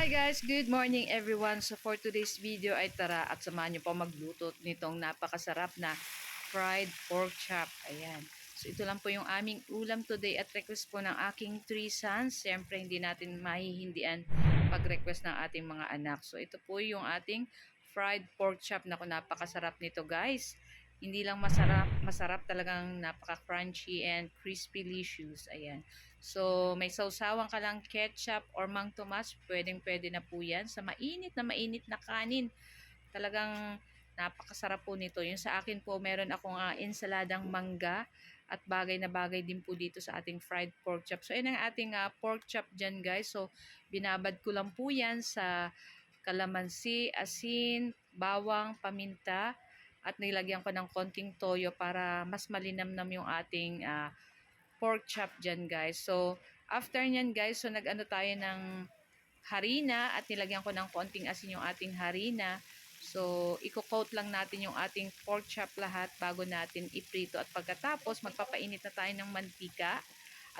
Hi guys, good morning everyone. So for today's video ay tara at samahan niyo po magluto nitong napakasarap na fried pork chop. Ayan. So ito lang po yung aming ulam today at request po ng aking 3 sons. Siyempre hindi natin mahihindian pag-request ng ating mga anak. So ito po yung ating fried pork chop na napakasarap nito guys. Hindi lang masarap talagang napaka-crunchy and crispy-licious. Ayan. So, may sausawan ka lang ketchup or Mang Tomas, pwedeng-pwede na po yan. Sa mainit na kanin. Talagang napakasarap po nito. Yung sa akin po, meron akong ensaladang mangga at bagay na bagay din po dito sa ating fried pork chop. So, yan ang ating pork chop dyan guys. So, binabad ko lang po yan sa kalamansi, asin, bawang, paminta, at nilagyan ko ng konting toyo para mas malinamnam yung ating pork chop dyan guys. So, after nyan guys, so nag-ano tayo ng harina at nilagyan ko ng konting asin yung ating harina. So, i-coat lang natin yung ating pork chop lahat bago natin iprito. At pagkatapos, magpapainit na tayo ng mantika.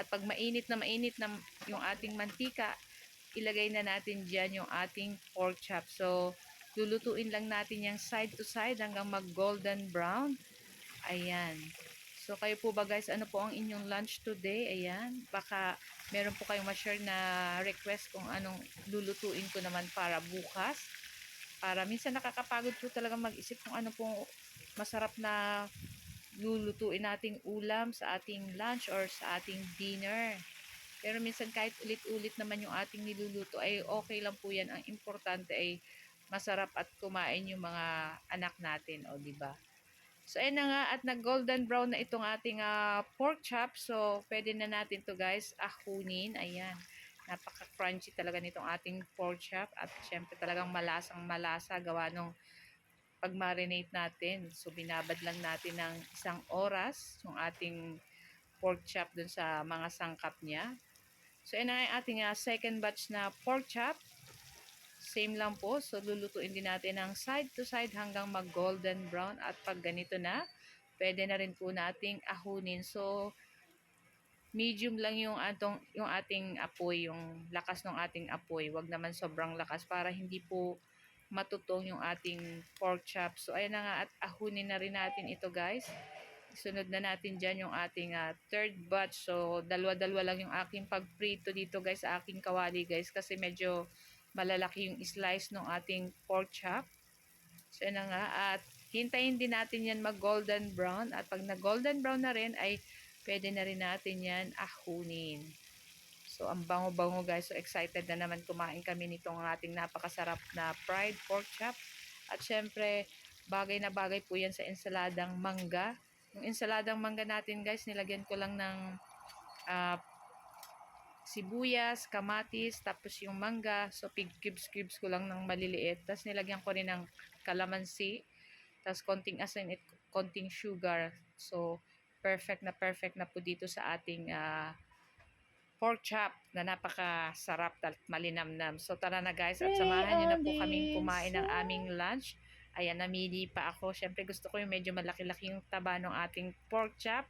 At pag mainit na yung ating mantika, ilagay na natin dyan yung ating pork chop. So, lulutuin lang natin yung side to side hanggang mag golden brown. Ayan. So, kayo po ba guys, ano po ang inyong lunch today? Ayan. Baka meron po kayong ma-share na request kung anong lulutuin ko naman para bukas. Para minsan nakakapagod po talaga mag-isip kung ano pong masarap na lulutuin nating ulam sa ating lunch or sa ating dinner. Pero minsan kahit ulit-ulit naman yung ating niluluto ay okay lang po yan. Ang importante ay masarap at kumain yung mga anak natin, o di ba? So ayan na nga at nag-golden brown na itong ating pork chop. So pwede na natin to guys ahunin. Ayan. Napaka-crunchy talaga nitong ating pork chop at syempre talagang malasang malasa gawa nung pag-marinate natin. So binabad lang natin ng 1 oras yung ating pork chop dun sa mga sangkap niya. So, yan na yung ating second batch na pork chop. Same lang po. So, lulutuin din natin ng side to side hanggang mag-golden brown. At pag ganito na, pwede na rin po nating ahunin. So, medium lang yung ating apoy, yung lakas ng ating apoy. Wag naman sobrang lakas para hindi po matutong yung ating pork chop. So, ayan na nga at ahunin na rin natin ito guys. Sunod na natin dyan yung ating third batch. So, dalawa-dalawa lang yung aking pagprito dito guys sa aking kawali guys. Kasi medyo malalaki yung slice ng ating pork chop. So, yan na nga. At hintayin din natin yan mag-golden brown. At pag nag-golden brown na rin ay pwede na rin natin yan ahunin. So, ang bango-bango guys. So, excited na naman kumain kami nitong ating napakasarap na fried pork chop. At syempre, bagay na bagay po yan sa ensaladang mangga. Yung ensaladang mangga natin guys, nilagyan ko lang ng sibuyas, kamatis, tapos yung mangga. So, cubes ko lang ng maliliit. Tapos nilagyan ko rin ng kalamansi. Tapos konting asin at konting sugar. So, perfect na po dito sa ating pork chop na napakasarap at malinamnam. So, tara na guys at samahan nyo na po kaming kumain ng aming lunch. Ayan, namili pa ako. Siyempre gusto ko yung medyo malaki-laki yung taba ng ating pork chop.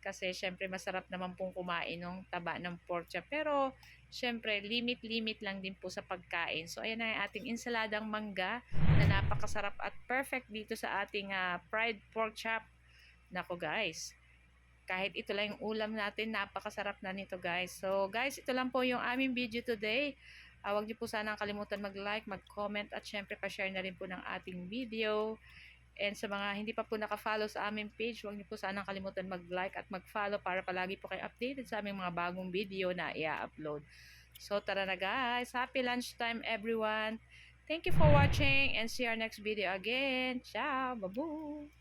Kasi syempre masarap naman pong kumain ng taba ng pork chop. Pero syempre limit lang din po sa pagkain. So ayan na yung ating ensaladang mangga na napakasarap at perfect dito sa ating fried pork chop. Nako guys. Kahit ito lang yung ulam natin, napakasarap na nito guys. So guys, ito lang po yung aming video today. Huwag niyo po sanang kalimutan mag-like, mag-comment at syempre pa-share na rin po ng ating video. And sa mga hindi pa po naka-follow sa aming page, huwag niyo po sanang kalimutan mag-like at mag-follow para palagi po kayo updated sa aming mga bagong video na i-upload. So tara na guys, happy lunchtime everyone. Thank you for watching and see our next video again. Ciao, babu!